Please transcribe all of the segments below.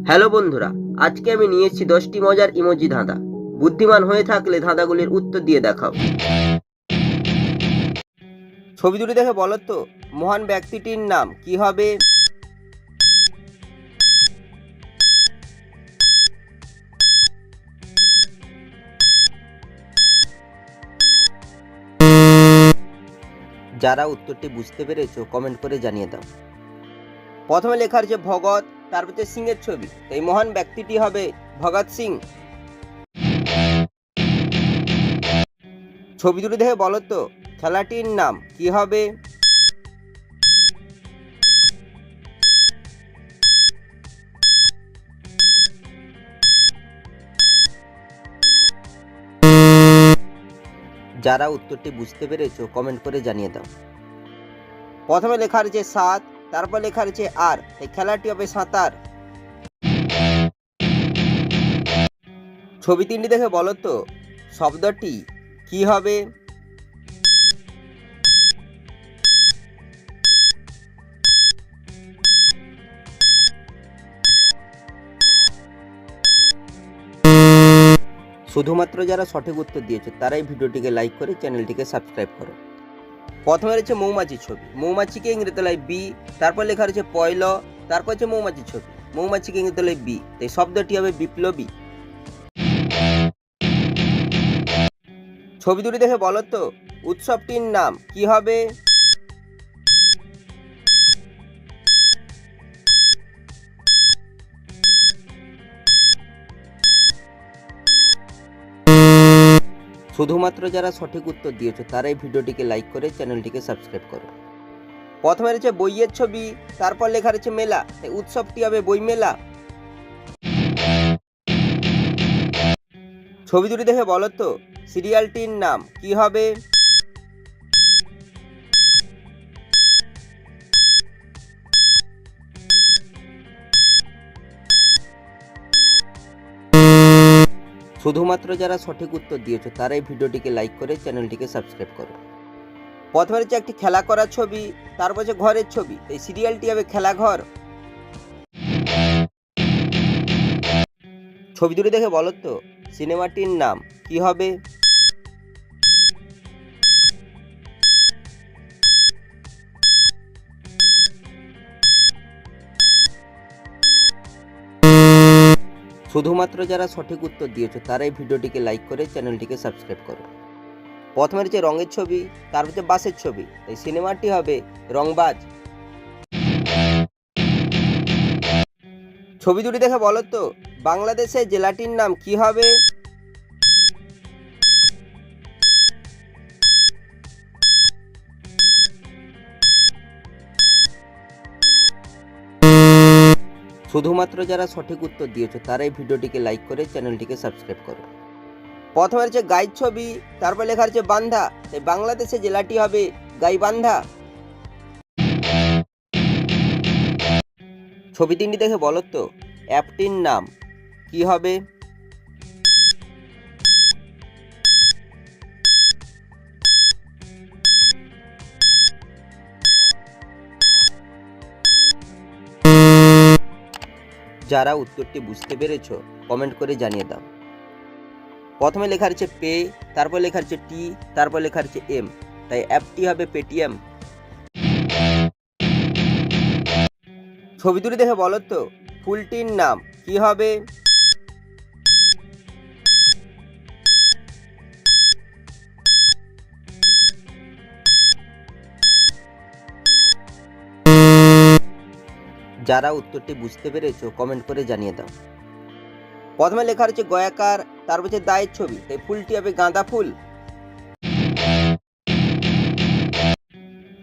Hello বন্ধুরা, আজকে আমি নিয়ে এসেছি 10টি মজার ইমোজি ধাঁধা। বুদ্ধিমান হয়ে থাকলে ধাঁধাগুলির উত্তর দিয়ে দেখাও। ছবি দুটি দেখে বলো তো, মহান ব্যক্তিটির নাম কি হবে? যারা উত্তরটি বুঝতে পেরেছো কমেন্ট করে জানিয়ে দাও। প্রথমে লেখা আছে ভগৎ, তারপর হচ্ছে সিংহের ছবি, এই মহান ব্যক্তিটি হবে ভগৎ সিং। ছবি দুটি দেখে বলো তো, খেলাটির নাম কি হবে? যারা উত্তরটি বুঝতে পেরেছো কমেন্ট করে জানিয়ে দাও। প্রথমে লেখা রয়েছে 7, তারপর লেখা রয়েছে আর, এই খেলাটি হবে সাঁতার। ছবি তিনটি দেখে বলো তো, শব্দটি কি হবে? শুধুমাত্র যারা সঠিক উত্তর দিয়েছে তারাই ভিডিওটিকে লাইক করে চ্যানেলটিকে সাবস্ক্রাইব করো। প্রথমে রয়েছে মৌমাছির ছবি, মৌমাছিকে ইংরেজিতে লাই বি, তারপর লেখা রয়েছে পয়ল, তারপর হচ্ছে মৌমাছির ছবি, মৌমাছিকে ইংরেজিতে লাই বি, এই শব্দটি হবে বিপ্লবী। ছবি দুটি দেখে বলো তো, উৎসবটির নাম কি হবে? শুধুমাত্র যারা সঠিক উত্তর দিয়েছো তারাই ভিডিওটিকে লাইক করে চ্যানেলটিকে সাবস্ক্রাইব করো। প্রথমে রয়েছে বইয়ের ছবি, তারপর লেখা রয়েছে মেলা, এই উৎসবটি হবে বই মেলা। ছবি দুটি দেখে বলো তো, সিরিয়ালটির নাম কি হবে? শুধুমাত্র যারা সঠিক উত্তর দিয়েছো তারাই ভিডিওটিকে লাইক করে চ্যানেলটিকে সাবস্ক্রাইব করো। প্রথমে হচ্ছে একটি খেলা করার ছবি, তারপর হচ্ছে ঘরের ছবি, এই সিরিয়ালটি হবে খেলাঘর। ছবি দুটি দেখে বলো তো, সিনেমাটির নাম কি হবে? শুধুমাত্র যারা সঠিক উত্তর দিয়েছো তারাই ভিডিওটিকে লাইক করে চ্যানেলটিকে সাবস্ক্রাইব করো। প্রথমে রয়েছে রঙের ছবি, তারপর হচ্ছে বাসের ছবি, এই সিনেমাটি হবে রংবাজ। ছবি দুটি দেখে বলো তো, বাংলাদেশের জেলাটির নাম কি হবে? শুধুমাত্র যারা সঠিক উত্তর দিয়েছো তারাই ভিডিওটিকে লাইক করে চ্যানেলটিকে সাবস্ক্রাইব করো। প্রথমে রয়েছে গাইড ছবি, তারপর লেখা রয়েছে বান্ধা, এই বাংলাদেশের জেলাটি হবে গাইবান্ধা। ছবি তিনটি দেখে বলো তো, অ্যাপটির নাম কি হবে? যারা উত্তরটি বুঝতে পেরেছো কমেন্ট করে জানিয়ে দাও। প্রথমে লেখা রয়েছে পে, তারপর লেখা রয়েছে টি, তারপর লেখা রয়েছে এম, তাই অ্যাপটি হবে পেটিএম। ছবি দুটি দেখে বলো তো, ফুলটির নাম কি হবে? যারা উত্তরটি বুঝতে পেরেছো কমেন্ট করে জানিয়ে দাও। প্রথমে লেখা রয়েছে গয়াকার, তারপর হচ্ছে দায়ের ছবি, এই ফুলটি হবে গাঁদা ফুল।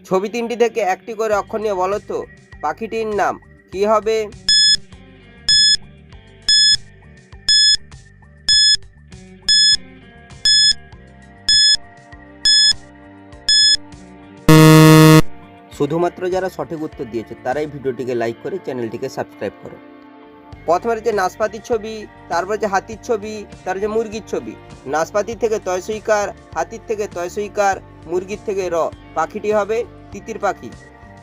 ছবি তিনটি থেকে একটি করে অক্ষর নিয়ে বলো তো, পাখিটির নাম কি হবে? শুধুমাত্র যারা সঠিক উত্তর দিয়েছে তারাই ভিডিওটিকে লাইক করে চ্যানেলটিকে সাবস্ক্রাইব করো। প্রথমে রয়েছে নাশপাতির ছবি, তারপর হচ্ছে হাতির ছবি, তারপর হচ্ছে মুরগির ছবি। নাশপাতির থেকে তয়সইকার, হাতির থেকে তয়সইকার, মুরগির থেকে র, পাখিটি হবে তিতির পাখি।